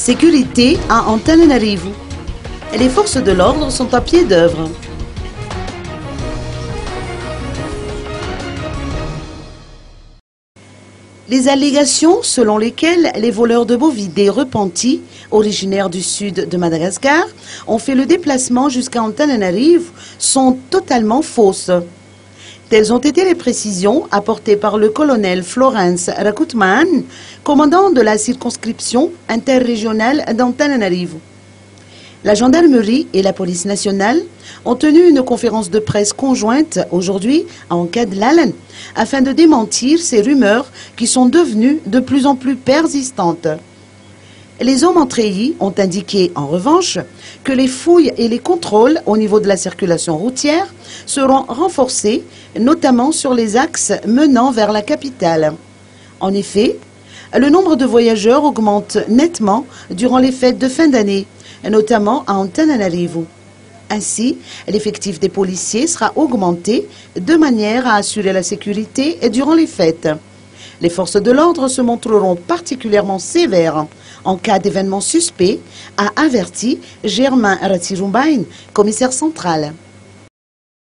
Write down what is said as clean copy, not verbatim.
Sécurité à Antananarivo. Les forces de l'ordre sont à pied d'œuvre. Les allégations selon lesquelles les voleurs de bovidés repentis, originaires du sud de Madagascar, ont fait le déplacement jusqu'à Antananarivo sont totalement fausses. Telles ont été les précisions apportées par le colonel Florence Rakutman, commandant de la circonscription interrégionale d'Antananarivo. La gendarmerie et la police nationale ont tenu une conférence de presse conjointe aujourd'hui à Ankadlalan afin de démentir ces rumeurs qui sont devenues de plus en plus persistantes. Les hommes en treillis ont indiqué en revanche que les fouilles et les contrôles au niveau de la circulation routière seront renforcés, notamment sur les axes menant vers la capitale. En effet, le nombre de voyageurs augmente nettement durant les fêtes de fin d'année, notamment à Antananarivo. Ainsi, l'effectif des policiers sera augmenté de manière à assurer la sécurité durant les fêtes. Les forces de l'ordre se montreront particulièrement sévères en cas d'événements suspects, a averti Germain Ratirumbain, commissaire central.